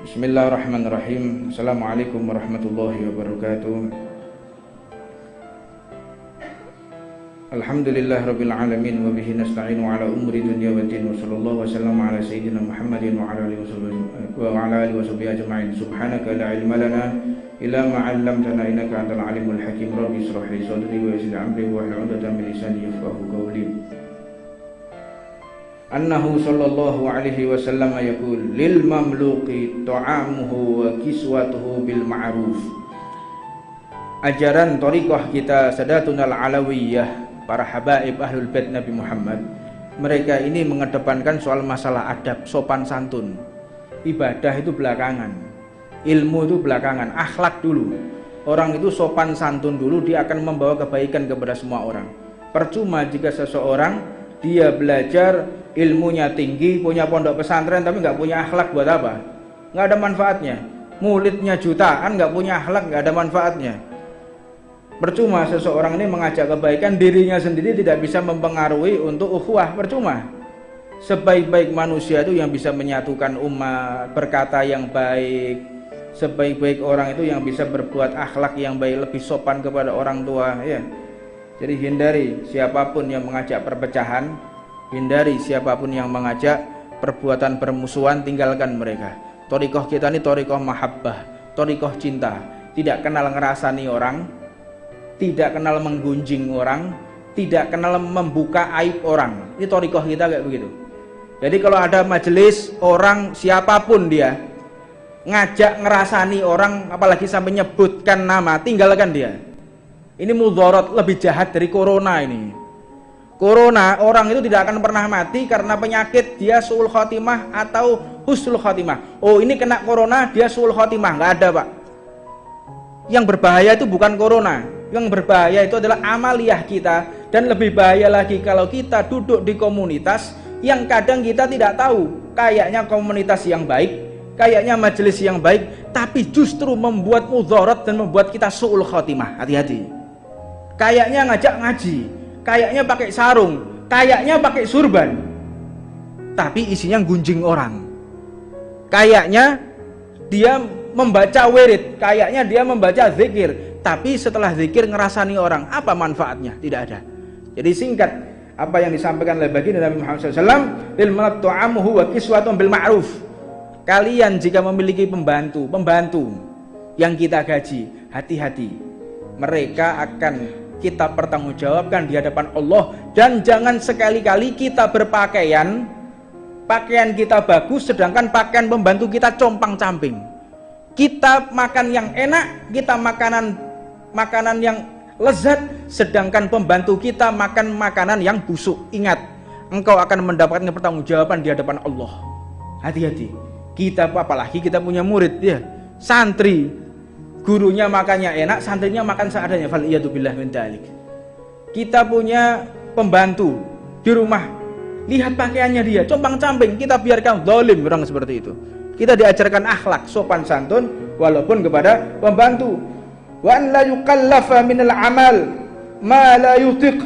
Bismillahirrahmanirrahim. Assalamualaikum warahmatullahi wabarakatuh. Alhamdulillahirabbil alamin wa bihi nasta'inu ala umuri dunya waddin wa sallallahu wasallam ala sayyidina Muhammadin wa ala alihi washabbihi ajma'in. Subhanaka la ilma lana illa ma 'allamtana innaka antal alimul hakim. Rabbi ishrah li sadri wa yassir amri wa hlul 'uqdatam min lisani yafqahu qawli. Annahu sallallahu alaihi wasallam yaqul lil mamluki ta'amuhu wa kiswatuhu bil ma'ruf. Ajaran thariqah kita Sadatunal Alawiyah, para habaib ahlul bait Nabi Muhammad, mereka ini mengedepankan soal masalah adab, sopan santun. Ibadah itu belakangan, ilmu itu belakangan, akhlak dulu. Orang itu sopan santun dulu, dia akan membawa kebaikan kepada semua orang. Percuma jika seseorang dia belajar, ilmunya tinggi, punya pondok pesantren tapi nggak punya akhlak, buat apa? Nggak ada manfaatnya. Muridnya jutaan nggak punya akhlak, nggak ada manfaatnya. Percuma seseorang ini mengajak kebaikan, dirinya sendiri tidak bisa mempengaruhi untuk ukhuwah, percuma. Sebaik-baik manusia itu yang bisa menyatukan umat, berkata yang baik. Sebaik-baik orang itu yang bisa berbuat akhlak yang baik, lebih sopan kepada orang tua, ya. Jadi hindari siapapun yang mengajak perpecahan, hindari siapapun yang mengajak perbuatan permusuhan, tinggalkan mereka. Thariqah kita ini thariqah mahabbah, thariqah cinta, tidak kenal ngerasani orang, tidak kenal menggunjing orang, tidak kenal membuka aib orang. Ini thariqah kita kayak begitu. Jadi kalau ada majelis orang siapapun dia ngajak ngerasani orang, apalagi sampai nyebutkan nama, tinggalkan dia. Ini mudharat lebih jahat dari corona ini. Corona, orang itu tidak akan pernah mati karena penyakit dia su'ul khotimah atau husnul khotimah. Oh, ini kena corona dia su'ul khotimah, nggak ada, Pak. Yang berbahaya itu bukan corona, yang berbahaya itu adalah amaliyah kita. Dan lebih bahaya lagi kalau kita duduk di komunitas yang kadang kita tidak tahu, kayaknya komunitas yang baik, kayaknya majelis yang baik, tapi justru membuat mudharat dan membuat kita su'ul khotimah. Hati-hati. Kayaknya ngajak ngaji, kayaknya pakai sarung, kayaknya pakai surban, tapi isinya gunjing orang. Kayaknya dia membaca wirid, kayaknya dia membaca zikir, tapi setelah zikir ngerasani orang. Apa manfaatnya? Tidak ada. Jadi singkat apa yang disampaikan oleh baginda Nabi Muhammad SAW, lil malatu'amuhu wa kiswatun bil ma'ruf. Kalian jika memiliki pembantu yang kita gaji, hati-hati, mereka akan kita pertanggungjawabkan di hadapan Allah. Dan jangan sekali-kali kita berpakaian, pakaian kita bagus, sedangkan pakaian pembantu kita compang-camping. Kita makan yang enak, kita makanan yang lezat, sedangkan pembantu kita makan makanan yang busuk. Ingat, engkau akan mendapatkan pertanggungjawaban di hadapan Allah. Hati-hati. Kita, apalagi kita punya murid, ya, santri, gurunya makannya enak, santrinya makan seadanya. Faliyatubillah min dzalik. Kita punya pembantu di rumah, lihat pakaiannya dia compang-camping, kita biarkan zalim orang seperti itu. Kita diajarkan akhlak sopan santun walaupun kepada pembantu. Wa an la yukallafa minal amal ma la yutiq.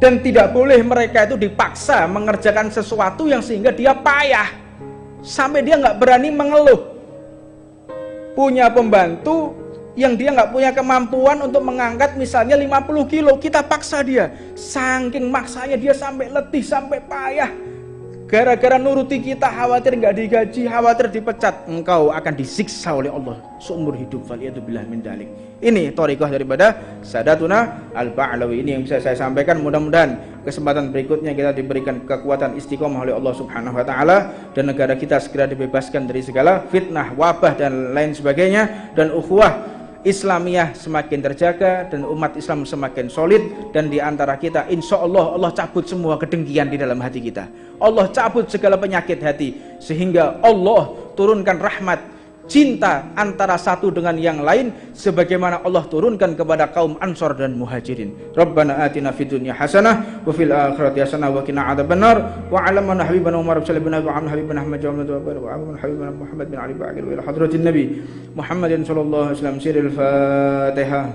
Dan tidak boleh mereka itu dipaksa mengerjakan sesuatu yang sehingga dia payah sampai dia nggak berani mengeluh. Punya pembantu yang dia nggak punya kemampuan untuk mengangkat misalnya 50 kilo, kita paksa dia, saking maksanya dia sampai letih, sampai payah, gara-gara nuruti kita, khawatir nggak digaji, khawatir dipecat, engkau akan disiksa oleh Allah seumur hidup. Faliyatubillah min dzalik. Ini thariqah daripada Sadatuna Al-Ba'lawi. Ini yang bisa saya sampaikan. Mudah-mudahan kesempatan berikutnya kita diberikan kekuatan istiqomah oleh Allah Subhanahu wa taala, dan negara kita segera dibebaskan dari segala fitnah, wabah dan lain sebagainya, dan ukhuwah Islamiyah semakin terjaga dan umat Islam semakin solid. Dan di antara kita insya Allah, Allah cabut semua kedengkian di dalam hati kita, Allah cabut segala penyakit hati, sehingga Allah turunkan rahmat, cinta antara satu dengan yang lain, sebagaimana Allah turunkan kepada kaum Ansor dan Muhajirin. Rabbana atina fid dunya hasanah wa fil akhirati hasanah wa qina adzabannar. Wa 'alaman habibana Umar bin Abdullah wa 'ala habibana Ahmad wa 'ala habibana Muhammad bin Ali ba'il wa ila hadratin Nabi Muhammadin sallallahu alaihi wasallam. Siril Fatihah.